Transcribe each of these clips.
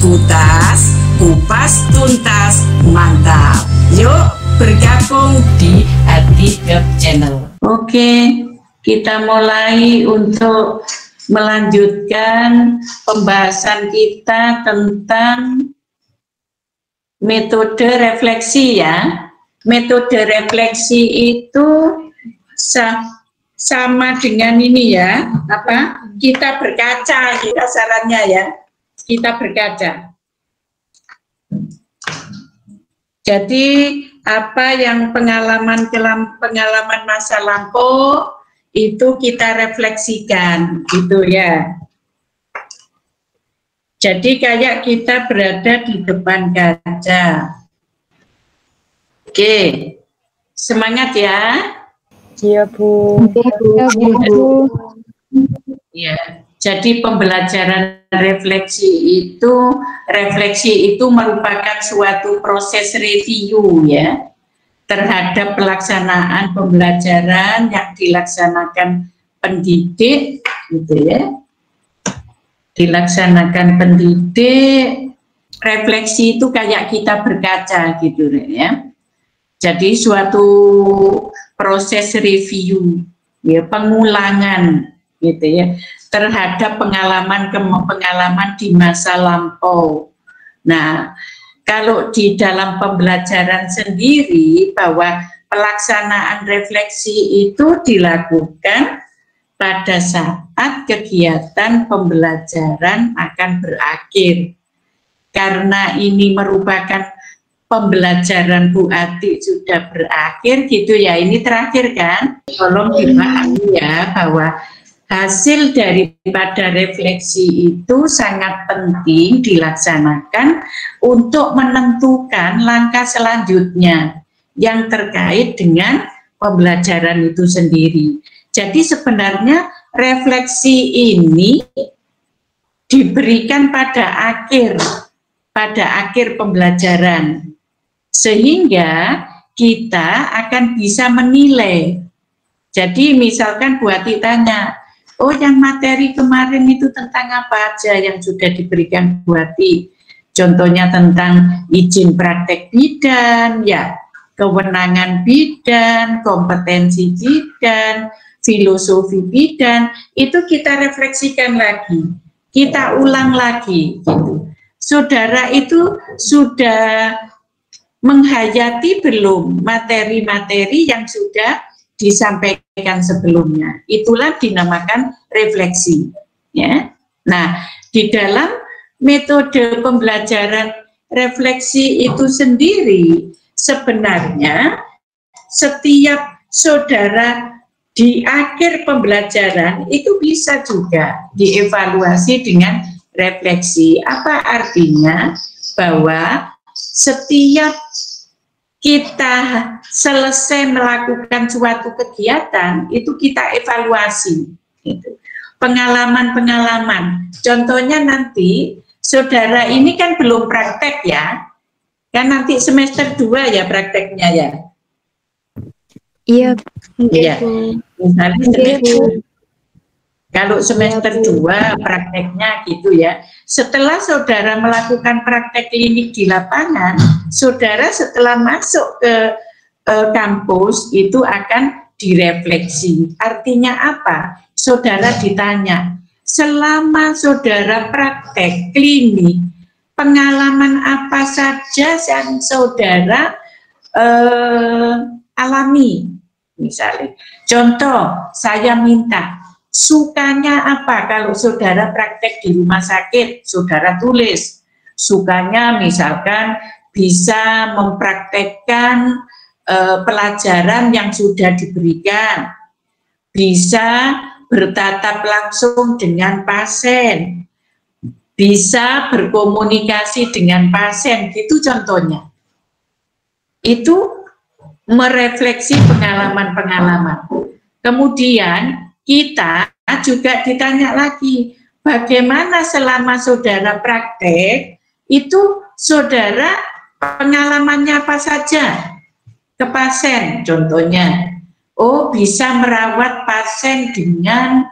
Kutas, kupas tuntas, mantap. Yuk bergabung di Hati Web Channel. Oke, kita mulai untuk melanjutkan pembahasan kita tentang metode refleksi ya. Metode refleksi itu sama dengan ini ya, kita berkaca, kasarannya ya, kita berkaca. Jadi apa yang pengalaman masa lampau itu kita refleksikan, gitu ya. Jadi kayak kita berada di depan kaca. Oke, semangat ya. Iya Bu. Iya Bu. Ya, jadi pembelajaran refleksi itu merupakan suatu proses review ya terhadap pelaksanaan pembelajaran yang dilaksanakan pendidik, gitu ya. Dilaksanakan pendidik, refleksi itu kayak kita berkaca gitu ya. Jadi suatu proses review, ya, pengulangan gitu ya terhadap pengalaman di masa lampau. Nah, kalau di dalam pembelajaran sendiri bahwa pelaksanaan refleksi itu dilakukan pada saat kegiatan pembelajaran akan berakhir. Karena ini merupakan pembelajaran Bu Ati sudah berakhir gitu ya, ini terakhir kan, tolong dipahami ya bahwa hasil daripada refleksi itu sangat penting dilaksanakan untuk menentukan langkah selanjutnya yang terkait dengan pembelajaran itu sendiri. Jadi sebenarnya refleksi ini diberikan pada akhir pembelajaran, sehingga kita akan bisa menilai. Jadi misalkan Bu Ati tanya, oh yang materi kemarin itu tentang apa aja yang sudah diberikan Bu Ati? Contohnya tentang izin praktek bidan, ya, kewenangan bidan, kompetensi bidan, filosofi bidan, itu kita refleksikan lagi, kita ulang lagi gitu. Saudara itu sudah menghayati belum materi-materi yang sudah disampaikan sebelumnya? Itulah dinamakan refleksi ya. Nah, di dalam metode pembelajaran refleksi itu sendiri sebenarnya setiap saudara di akhir pembelajaran itu bisa juga dievaluasi dengan refleksi. Apa artinya? Bahwa setiap kita selesai melakukan suatu kegiatan itu kita evaluasi gitu. Pengalaman-pengalaman, contohnya nanti saudara ini kan belum praktek ya, kan nanti semester 2 ya prakteknya ya. Iya. Iya. Misalnya semester, kalau semester 2 prakteknya gitu ya. Setelah saudara melakukan praktek klinik di lapangan, saudara setelah masuk ke kampus itu akan direfleksi. Artinya apa? Saudara ditanya, selama saudara praktek klinik, pengalaman apa saja yang saudara alami? Misalnya, contoh, saya minta, sukanya apa kalau saudara praktek di rumah sakit? Saudara tulis, sukanya misalkan bisa mempraktekkan pelajaran yang sudah diberikan, bisa bertatap langsung dengan pasien, bisa berkomunikasi dengan pasien, gitu contohnya. Itu merefleksi pengalaman-pengalaman. Kemudian kita juga ditanya lagi, bagaimana selama saudara praktek, itu saudara pengalamannya apa saja ke pasien, contohnya. Oh, bisa merawat pasien dengan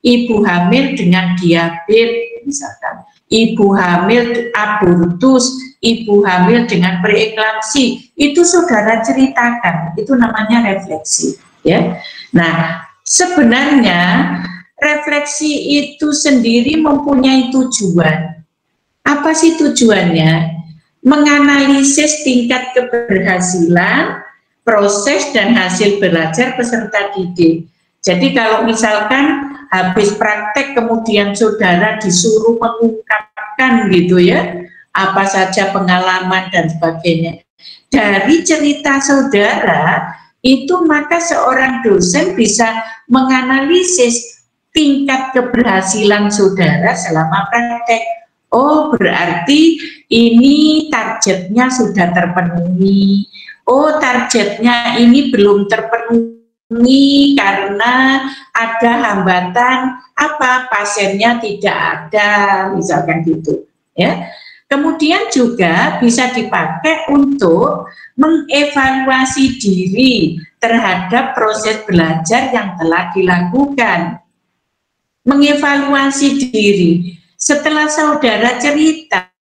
ibu hamil dengan diabetes, misalkan. ibu hamil abortus, ibu hamil dengan preeklamsi, itu saudara ceritakan, itu namanya refleksi, ya. Nah, sebenarnya refleksi itu sendiri mempunyai tujuan. Apa sih tujuannya? Menganalisis tingkat keberhasilan, proses dan hasil belajar peserta didik. Jadi kalau misalkan habis praktek kemudian saudara disuruh mengungkapkan gitu ya, apa saja pengalaman dan sebagainya. Dari cerita saudara itu maka seorang dosen bisa menganalisis tingkat keberhasilan saudara selama praktek. Oh, berarti ini targetnya sudah terpenuhi. Oh, targetnya ini belum terpenuhi karena ada hambatan apa, pasiennya tidak ada, misalkan gitu, ya. Kemudian juga bisa dipakai untuk mengevaluasi diri terhadap proses belajar yang telah dilakukan. Mengevaluasi diri. Setelah saudara cerita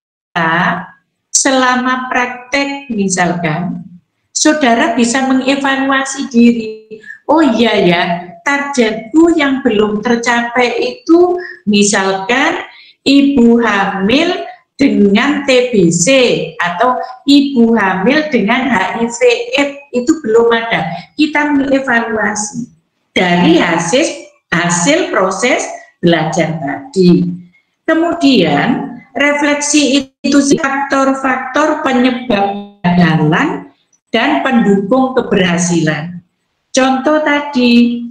selama praktek misalkan, saudara bisa mengevaluasi diri. Oh iya ya, targetku yang belum tercapai itu misalkan ibu hamil dengan TBC atau ibu hamil dengan HIV/AIDS itu belum ada. Kita mengevaluasi dari hasil proses belajar tadi. Kemudian refleksi itu faktor-faktor penyebab kegagalan dan pendukung keberhasilan. Contoh tadi,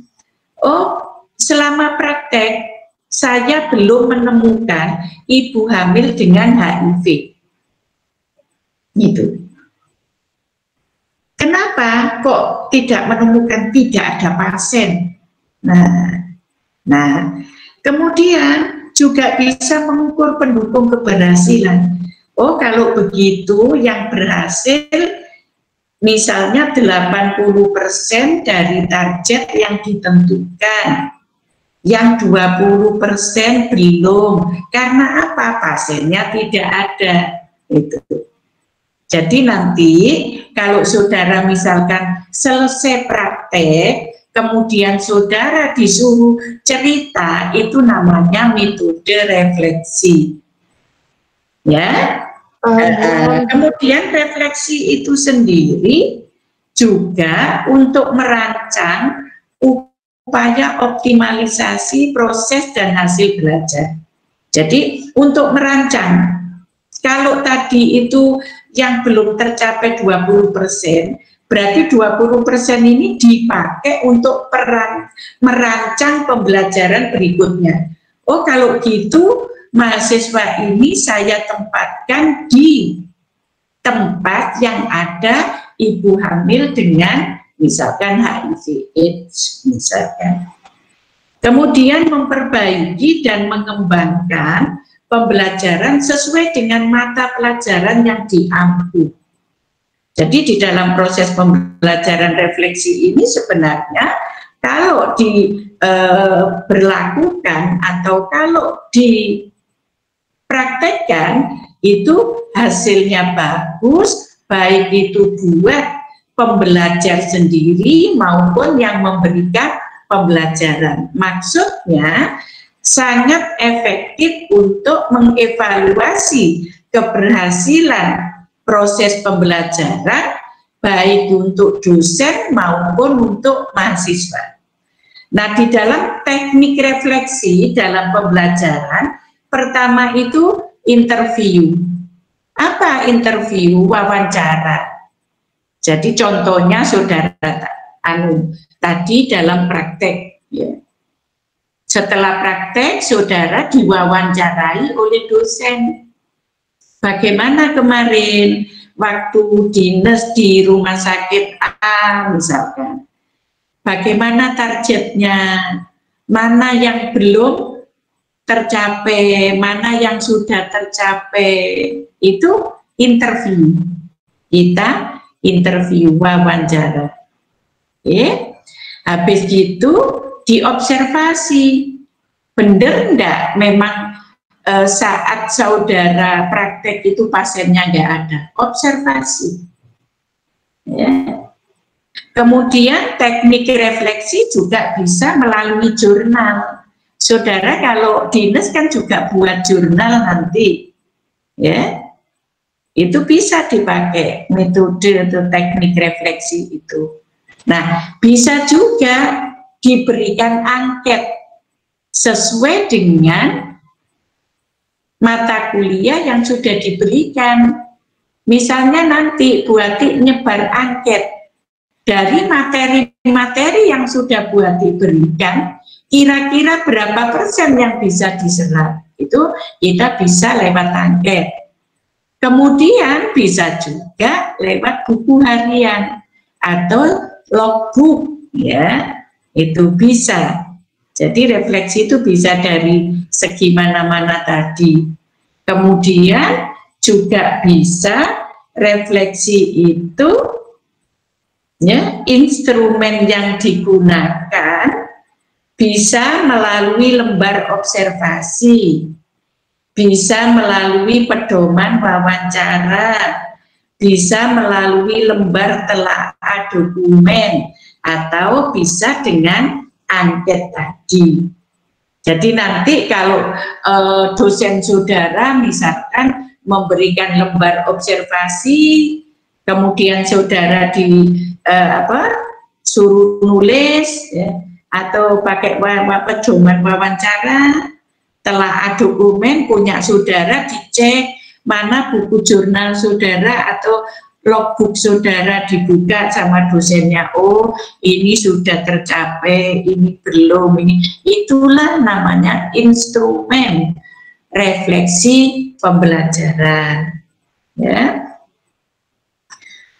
oh selama praktek saya belum menemukan ibu hamil dengan HIV. Gitu. Kenapa kok tidak menemukan, tidak ada pasien? Nah, kemudian juga bisa mengukur pendukung keberhasilan. Oh, kalau begitu yang berhasil misalnya 80% dari target yang ditentukan, yang 20% belum. Karena apa? Pasiennya tidak ada. Itu. Jadi nanti kalau saudara misalkan selesai praktek, kemudian saudara disuruh cerita, itu namanya metode refleksi. Ya. Kemudian refleksi itu sendiri juga untuk merancang upaya optimalisasi proses dan hasil belajar. Jadi untuk merancang, kalau tadi itu yang belum tercapai 20%, berarti 20% ini dipakai untuk merancang pembelajaran berikutnya. Oh, kalau gitu mahasiswa ini saya tempatkan di tempat yang ada ibu hamil dengan misalkan HIV/AIDS misalkan. Kemudian memperbaiki dan mengembangkan pembelajaran sesuai dengan mata pelajaran yang diampu. Jadi di dalam proses pembelajaran refleksi ini sebenarnya kalau diberlakukan atau kalau dipraktekkan itu hasilnya bagus, baik itu buat pembelajar sendiri maupun yang memberikan pembelajaran. Maksudnya sangat efektif untuk mengevaluasi keberhasilan proses pembelajaran baik untuk dosen maupun untuk mahasiswa. Nah, di dalam teknik refleksi dalam pembelajaran, pertama itu interview. Apa interview? Wawancara. Jadi contohnya saudara tadi dalam praktek. Ya. Setelah praktek, saudara diwawancarai oleh dosen. Bagaimana kemarin waktu dinas di rumah sakit A misalkan? Bagaimana targetnya? Mana yang belum tercapai? Mana yang sudah tercapai? Itu interview. Kita interview, wawancara. Oke. Habis gitu diobservasi. Benar enggak memang saat saudara praktek itu pasiennya nggak ada, observasi. Ya. Kemudian teknik refleksi juga bisa melalui jurnal. Saudara kalau dinas kan juga buat jurnal nanti, ya, itu bisa dipakai metode atau teknik refleksi itu. Nah, bisa juga diberikan angket sesuai dengan mata kuliah yang sudah diberikan. Misalnya nanti Buati nyebar angket dari materi-materi yang sudah Buati berikan, kira-kira berapa persen yang bisa diserap. Itu kita bisa lewat angket. Kemudian bisa juga lewat buku harian atau logbook, ya, itu bisa. Jadi refleksi itu bisa dari segi mana-mana tadi. Kemudian juga bisa refleksi itu, ya, instrumen yang digunakan bisa melalui lembar observasi, bisa melalui pedoman wawancara, bisa melalui lembar telaah dokumen, atau bisa dengan angket tadi. Jadi nanti kalau dosen saudara misalkan memberikan lembar observasi, kemudian saudara suruh nulis, ya, atau pakai pedoman wawancara, telaah dokumen punya saudara, dicek mana buku jurnal saudara atau logbook saudara dibuka sama dosennya, oh ini sudah tercapai, ini belum, ini, itulah namanya instrumen refleksi pembelajaran, ya.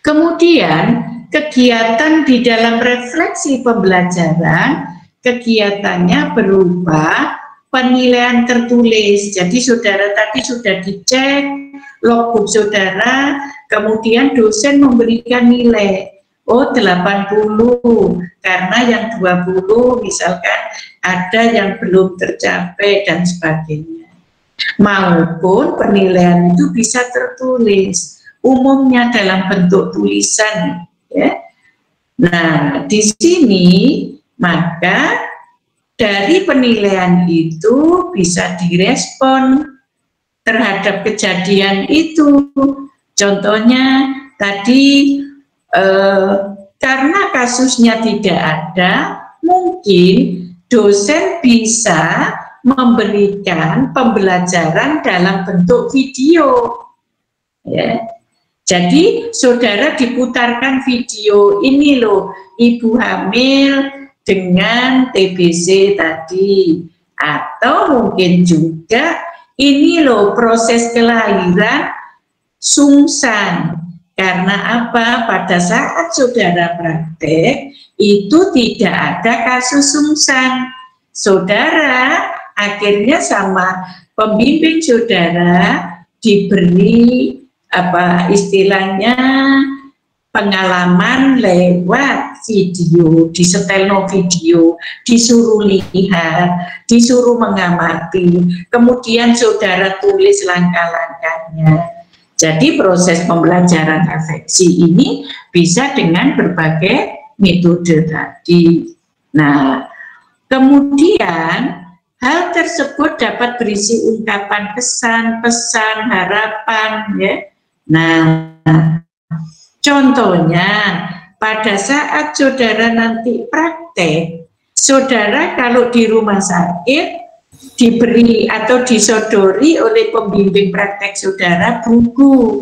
Kemudian kegiatan di dalam refleksi pembelajaran, kegiatannya berupa penilaian tertulis. Jadi saudara tadi sudah dicek logbook saudara, kemudian dosen memberikan nilai, oh 80, karena yang 20 misalkan ada yang belum tercapai dan sebagainya. Maupun penilaian itu bisa tertulis, umumnya dalam bentuk tulisan, ya. Nah, di sini maka dari penilaian itu bisa direspon terhadap kejadian itu. Contohnya tadi karena kasusnya tidak ada, mungkin dosen bisa memberikan pembelajaran dalam bentuk video, ya. Jadi saudara diputarkan video, ini loh ibu hamil dengan TBC tadi, atau mungkin juga ini loh proses kelahiran sungsang. Karena apa? Pada saat saudara praktek itu tidak ada kasus sungsang. Saudara akhirnya sama pembimbing saudara diberi apa istilahnya pengalaman lewat video, disetelno video, disuruh lihat, disuruh mengamati, kemudian saudara tulis langkah-langkahnya. Jadi proses pembelajaran refleksi ini bisa dengan berbagai metode tadi. Nah, kemudian hal tersebut dapat berisi ungkapan kesan, pesan, harapan, ya. Nah, contohnya pada saat saudara nanti praktek, saudara kalau di rumah sakit diberi atau disodori oleh pembimbing praktek saudara buku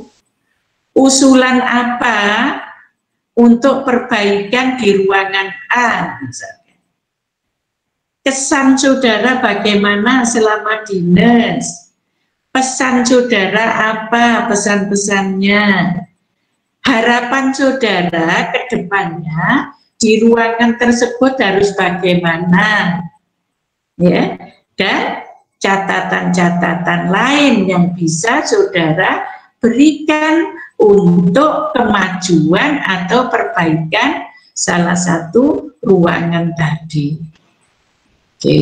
usulan apa untuk perbaikan di ruangan A misalnya. Kesan saudara bagaimana selama dinas, pesan saudara apa pesan-pesannya, harapan saudara ke depannya di ruangan tersebut harus bagaimana, ya, dan catatan-catatan lain yang bisa saudara berikan untuk kemajuan atau perbaikan salah satu ruangan tadi. Oke.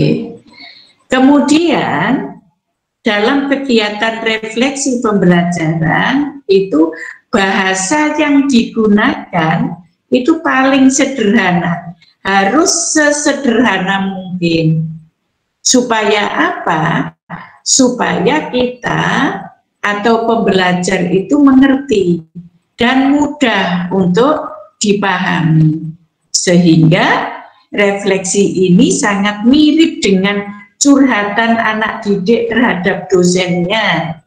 Kemudian dalam kegiatan refleksi pembelajaran itu bahasa yang digunakan itu paling sederhana, harus sesederhana mungkin. Supaya apa? Supaya kita atau pembelajar itu mengerti dan mudah untuk dipahami. Sehingga refleksi ini sangat mirip dengan curhatan anak didik terhadap dosennya,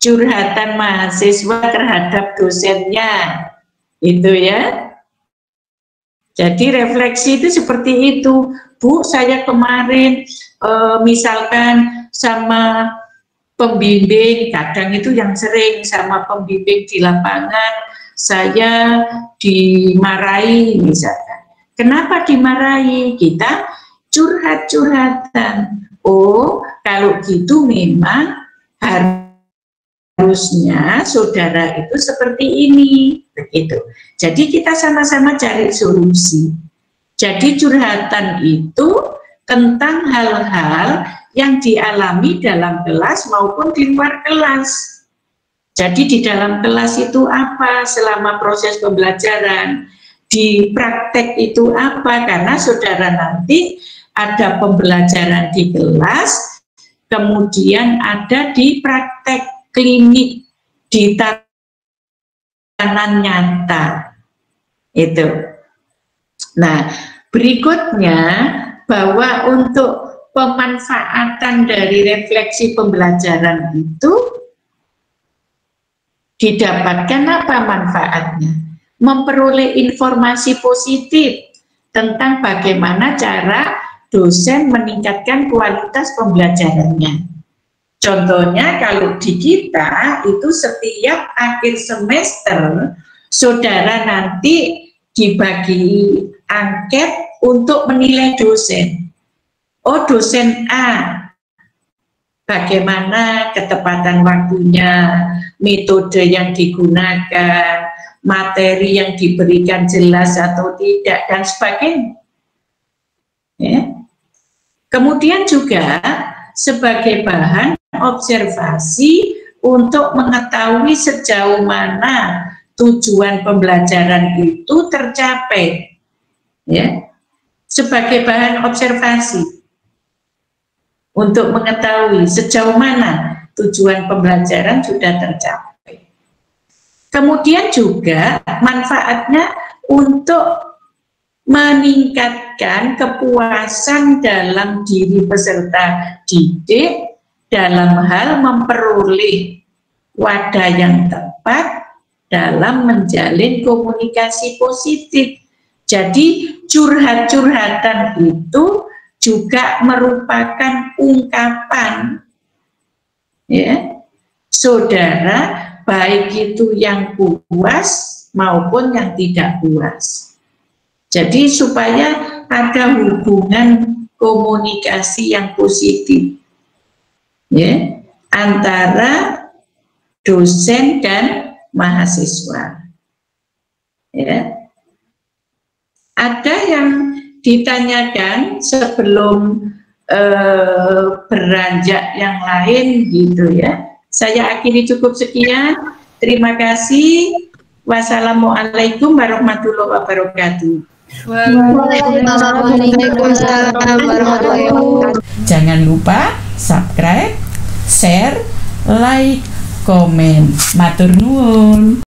curhatan mahasiswa terhadap dosennya, itu ya. Jadi refleksi itu seperti itu, Bu. Saya kemarin misalkan sama pembimbing, kadang itu yang sering sama pembimbing di lapangan, saya dimarahi misalkan. Kenapa dimarahi? Kita curhat-curhatan. Oh, kalau gitu memang harusnya saudara itu seperti ini, begitu. Jadi kita sama-sama cari solusi. Jadi curhatan itu tentang hal-hal yang dialami dalam kelas maupun di luar kelas. Jadi di dalam kelas itu apa selama proses pembelajaran, di praktek itu apa, karena saudara nanti ada pembelajaran di kelas, kemudian ada di praktek klinik, di tangan nyata. Itu. Nah, berikutnya bahwa untuk pemanfaatan dari refleksi pembelajaran itu didapatkan apa manfaatnya? Memperoleh informasi positif tentang bagaimana cara dosen meningkatkan kualitas pembelajarannya. Contohnya kalau di kita itu setiap akhir semester saudara nanti dibagi angket untuk menilai dosen. Oh, dosen A, bagaimana ketepatan waktunya, metode yang digunakan, materi yang diberikan jelas atau tidak, dan sebagainya. Ya. Kemudian juga sebagai bahan observasi untuk mengetahui sejauh mana tujuan pembelajaran itu tercapai. Ya. Sebagai bahan observasi untuk mengetahui sejauh mana tujuan pembelajaran sudah tercapai. Kemudian juga manfaatnya untuk meningkatkan kepuasan dalam diri peserta didik dalam hal memperoleh wadah yang tepat dalam menjalin komunikasi positif. Jadi curhat-curhatan itu juga merupakan ungkapan ya saudara, baik itu yang puas maupun yang tidak puas. Jadi supaya ada hubungan komunikasi yang positif ya antara dosen dan mahasiswa. Ya. Ada yang ditanyakan sebelum beranjak yang lain gitu ya. Saya akhiri cukup sekian. Terima kasih. Wassalamualaikum warahmatullahi wabarakatuh. Waalaikumsalam warahmatullahi wabarakatuh. Jangan lupa subscribe, share, like, komen. Matur nuwun.